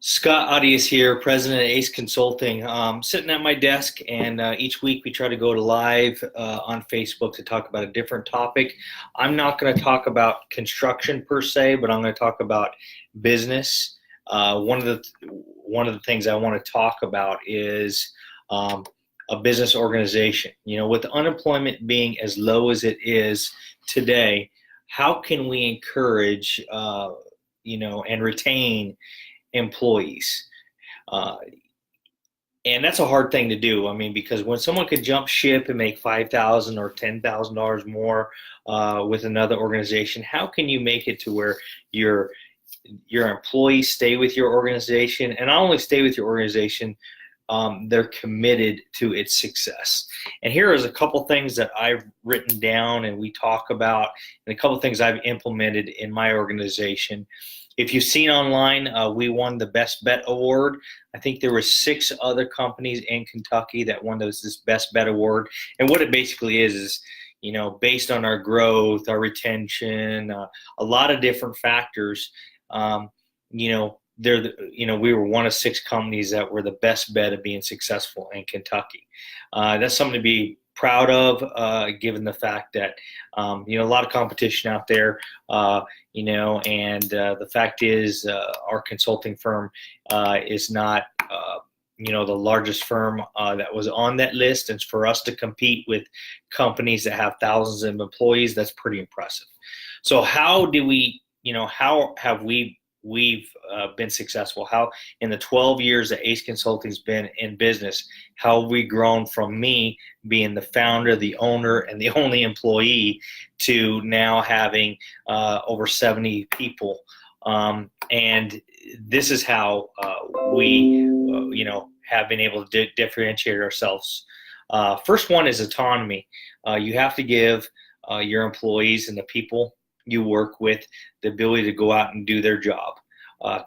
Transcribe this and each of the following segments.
Scott Audius here, president of Ace Consulting. Sitting at my desk, and each week we try to go to live on Facebook to talk about a different topic. I'm not going to talk about construction per se, but I'm going to talk about business. One of the things I want to talk about is a business organization. With unemployment being as low as it is today, how can we encourage, and retain employees? And that's a hard thing to do. Because when someone could jump ship and make $5,000 or $10,000 more with another organization, how can you make it to where your employees stay with your organization, and not only stay with your organization, they're committed to its success? And here is a couple things that I've written down and we talk about, and a couple things I've implemented in my organization. If you've seen online, we won the Best Bet Award. I think there were 6 other companies in Kentucky that won this Best Bet Award. And what it basically is, based on our growth, our retention, a lot of different factors, we were one of 6 companies that were the best bet of being successful in Kentucky. That's something to be proud of, given the fact that a lot of competition out there, and the fact is our consulting firm is not the largest firm that was on that list, and for us to compete with companies that have thousands of employees, that's pretty impressive. So how have we've been successful? How, in the 12 years that Ace Consulting's been in business, how have we grown from me being the founder, the owner, and the only employee to now having over 70 people? And this is how we have been able to differentiate ourselves. First one is autonomy. You have to give your employees and the people you work with the ability to go out and do their job.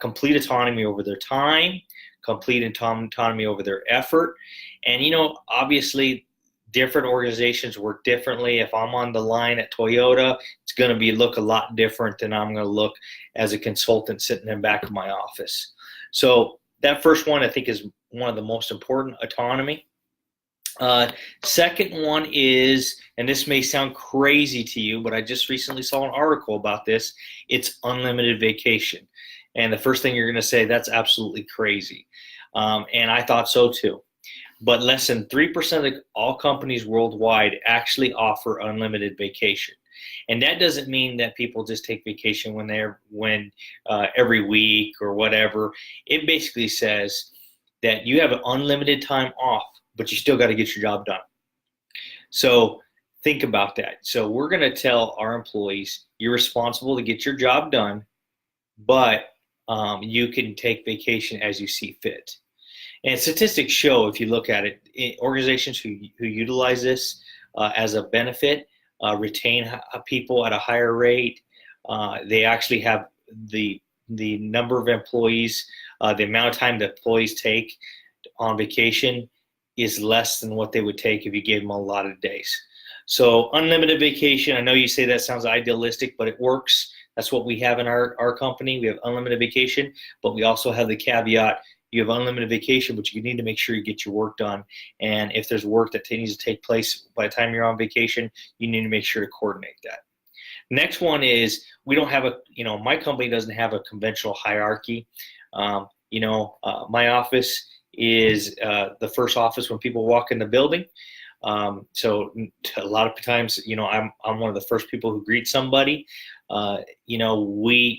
Complete autonomy over their time, complete autonomy over their effort. And, obviously different organizations work differently. If I'm on the line at Toyota, it's going to look a lot different than I'm going to look as a consultant sitting in the back of my office. So that first one, I think, is one of the most important: autonomy. Second one is, and this may sound crazy to you, but I just recently saw an article about this, it's unlimited vacation. And the first thing you're going to say, that's absolutely crazy. And I thought so too. But less than 3% of all companies worldwide actually offer unlimited vacation. And that doesn't mean that people just take vacation every week or whatever. It basically says that you have an unlimited time off, but you still got to get your job done. So think about that. So we're going to tell our employees, you're responsible to get your job done, but you can take vacation as you see fit. And statistics show, if you look at it, organizations who utilize this as a benefit retain people at a higher rate. They actually have the number of employees, the amount of time that employees take on vacation is less than what they would take if you gave them a lot of days. So unlimited vacation, I know you say that sounds idealistic, but it works. That's what we have in our company. We have unlimited vacation, but we also have the caveat: you have unlimited vacation, but you need to make sure you get your work done. And if there's work that needs to take place by the time you're on vacation, you need to make sure to coordinate that. Next one is, we don't have my company doesn't have a conventional hierarchy. My office is the first office when people walk in the building. So a lot of times, I'm one of the first people who greet somebody.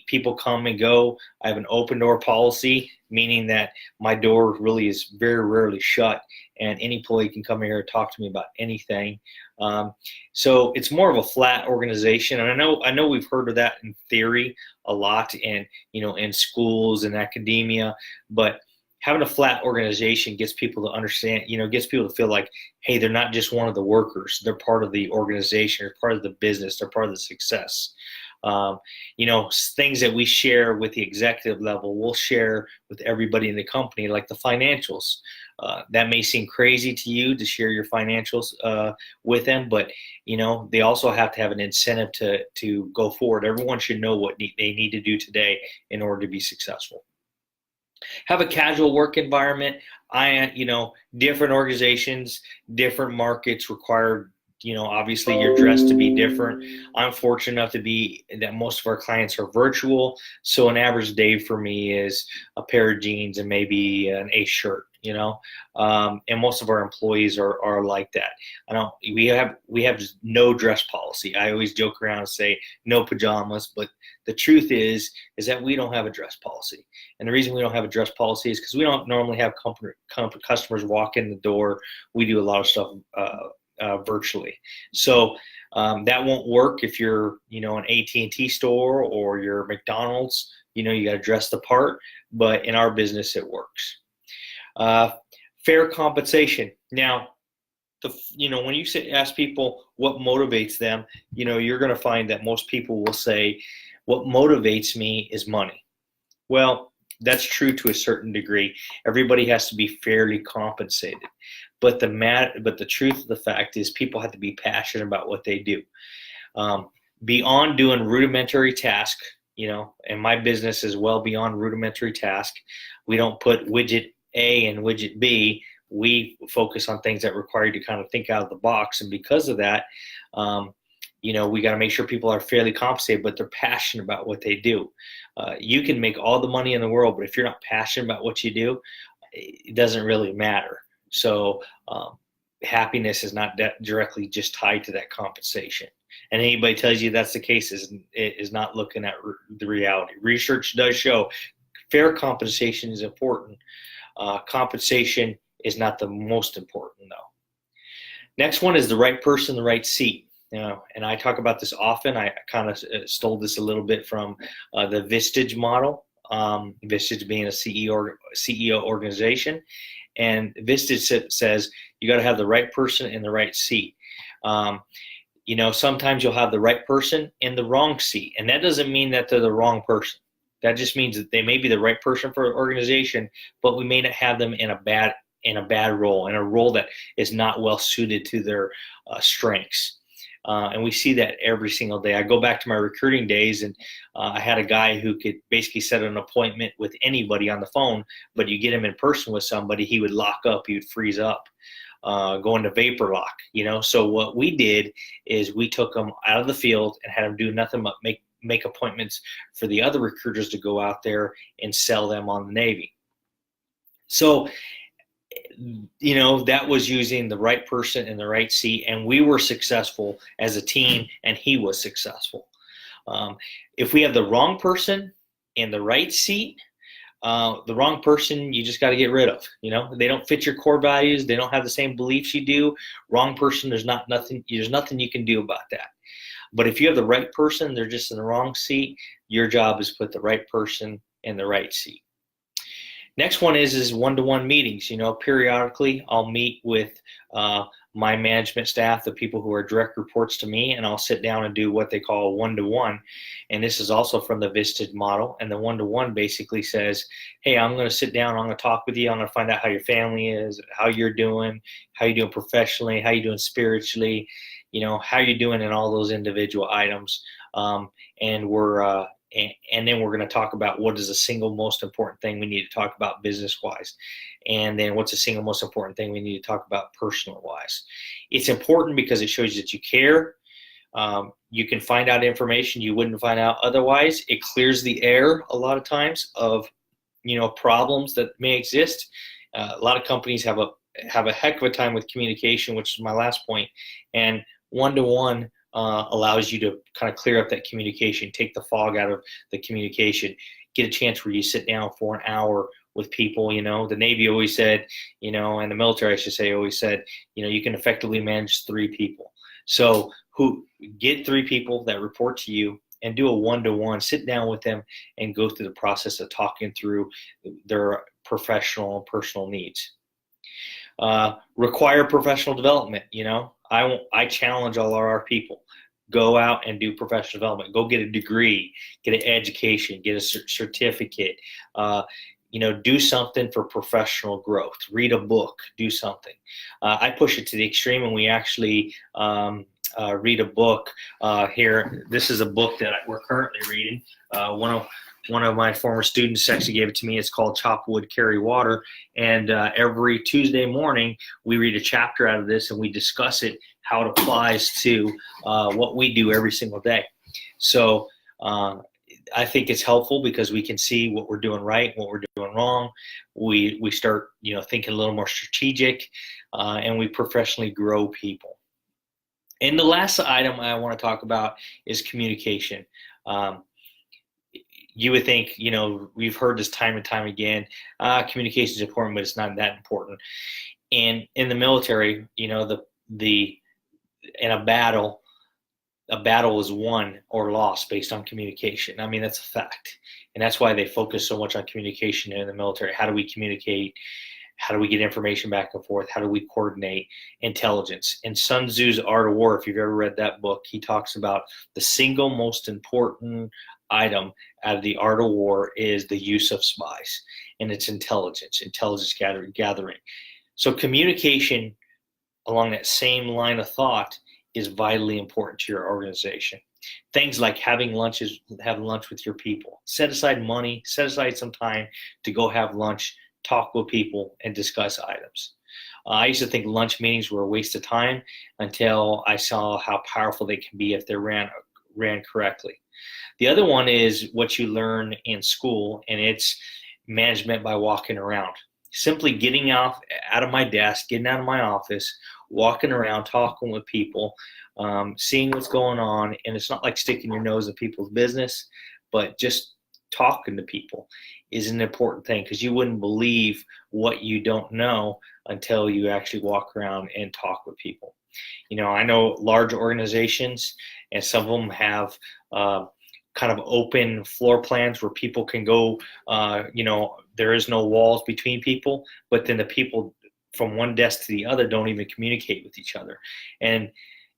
People come and go. I have an open door policy, meaning that my door really is very rarely shut, and any employee can come here and talk to me about anything. So it's more of a flat organization. And I know we've heard of that in theory a lot, and in schools and academia, but having a flat organization gets people to understand, gets people to feel like, hey, they're not just one of the workers. They're part of the organization, they're part of the business, they're part of the success. Things that we share with the executive level, we'll share with everybody in the company, like the financials. That may seem crazy to you to share your financials with them, but they also have to have an incentive to go forward. Everyone should know what they need to do today in order to be successful. have a casual work environment. Different organizations, different markets require, obviously your dress to be different. I'm fortunate enough to be that most of our clients are virtual. So an average day for me is a pair of jeans and maybe an Ace shirt, and most of our employees are like that. We have just no dress policy. I always joke around and say no pajamas, but the truth is that we don't have a dress policy. And the reason we don't have a dress policy is because we don't normally have customers walk in the door. We do a lot of stuff virtually. So that won't work if you're, an AT&T store or you're McDonald's. You got to dress the part, but in our business, it works. Fair compensation. Now, when you ask people what motivates them, you're going to find that most people will say, what motivates me is money. Well, that's true to a certain degree. Everybody has to be fairly compensated. But the truth of the fact is people have to be passionate about what they do. Beyond doing rudimentary tasks, and my business is well beyond rudimentary task. We don't put widget A and widget B. We focus on things that require you to kind of think out of the box. And because of that, we got to make sure people are fairly compensated, but they're passionate about what they do. You can make all the money in the world, but if you're not passionate about what you do, it doesn't really matter. So happiness is not directly just tied to that compensation. And anybody tells you that's the case is not looking at the reality. Research does show fair compensation is important. Compensation is not the most important, though. Next one is the right person, the right seat. And I talk about this often. I kind of stole this a little bit from the Vistage model, Vistage being a CEO organization. And Vistage says you got to have the right person in the right seat. Sometimes you'll have the right person in the wrong seat, and that doesn't mean that they're the wrong person. That just means that they may be the right person for an organization, but we may not have them in a bad role, in a role that is not well suited to their strengths. And we see that every single day. I go back to my recruiting days, and I had a guy who could basically set an appointment with anybody on the phone, but you get him in person with somebody, he would lock up, he would freeze up, go into vapor lock, So what we did is we took him out of the field and had him do nothing but make appointments for the other recruiters to go out there and sell them on the Navy. So that was using the right person in the right seat, and we were successful as a team, and he was successful. If we have the wrong person in the right seat, the wrong person you just got to get rid of. They don't fit your core values. They don't have the same beliefs you do. Wrong person, there's nothing you can do about that. But if you have the right person, they're just in the wrong seat, your job is to put the right person in the right seat. Next one is one-to-one meetings. Periodically I'll meet with my management staff, the people who are direct reports to me, and I'll sit down and do what they call one-to-one. And this is also from the Vistage model. And the one-to-one basically says, hey, I'm going to sit down, I'm going to talk with you, I'm going to find out how your family is, how you're doing professionally, how you're doing spiritually, how you're doing in all those individual items. And then we're going to talk about what is the single most important thing we need to talk about business-wise. And then what's the single most important thing we need to talk about personal-wise. It's important because it shows that you care. You can find out information you wouldn't find out otherwise. It clears the air a lot of times of, problems that may exist. A lot of companies have a heck of a time with communication, which is my last point. And one-to-one allows you to kind of clear up that communication, take the fog out of the communication, get a chance where you sit down for an hour with people. The Navy always said, and the military, I should say, always said, you can effectively manage 3 people. So get 3 people that report to you and do a one-to-one, sit down with them and go through the process of talking through their professional and personal needs. Require professional development. I challenge all our people. Go out and do professional development. Go get a degree, get an education, get a certificate. Do something for professional growth. Read a book. Do something. I push it to the extreme, and we actually read a book here. This is a book that we're currently reading. one of my former students actually gave it to me. It's called Chop Wood, Carry Water. And every Tuesday morning, we read a chapter out of this and we discuss it, how it applies to what we do every single day. So I think it's helpful because we can see what we're doing right, what we're doing wrong. We start, thinking a little more strategic, and we professionally grow people. And the last item I want to talk about is communication. You would think, we've heard this time and time again, communication is important, but it's not that important. And in the military, in a battle is won or lost based on communication. I mean, that's a fact. And that's why they focus so much on communication in the military. How do we communicate? How do we get information back and forth? How do we coordinate? Intelligence. In Sun Tzu's Art of War, if you've ever read that book, he talks about the single most important item out of the art of war is the use of spies, and it's intelligence gathering. So communication along that same line of thought is vitally important to your organization. Things like having lunch with your people. Set aside money, set aside some time to go have lunch, talk with people, and discuss items. I used to think lunch meetings were a waste of time until I saw how powerful they can be if they're ran correctly. The other one is what you learn in school, and it's management by walking around. Simply getting out of my desk, getting out of my office, walking around, talking with people, seeing what's going on. And it's not like sticking your nose in people's business, but just talking to people is an important thing, because you wouldn't believe what you don't know until you actually walk around and talk with people. I know large organizations, and some of them have kind of open floor plans where people can go, there is no walls between people, but then the people from one desk to the other don't even communicate with each other. And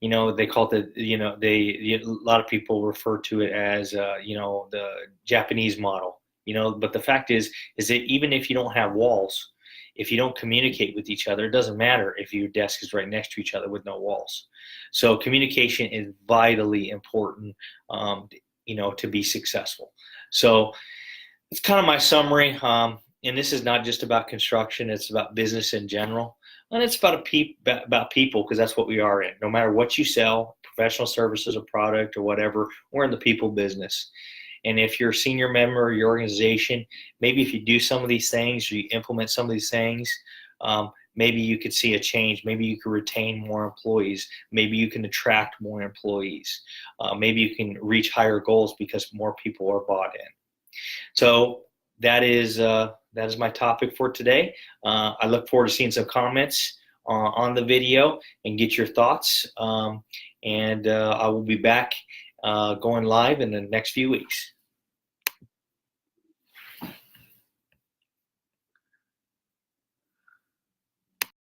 they call it a lot of people refer to it as the Japanese model. But the fact is that even if you don't have walls, if you don't communicate with each other, it doesn't matter if your desk is right next to each other with no walls. So communication is vitally important, to be successful. So it's kind of my summary. And this is not just about construction; it's about business in general, and it's about people, because that's what we are in. No matter what you sell, professional services, or product, or whatever, we're in the people business. And if you're a senior member of your organization, maybe if you do some of these things, or you implement some of these things, maybe you could see a change. Maybe you could retain more employees. Maybe you can attract more employees. Maybe you can reach higher goals because more people are bought in. So that is my topic for today. I look forward to seeing some comments on the video and get your thoughts. And I will be back going live in the next few weeks.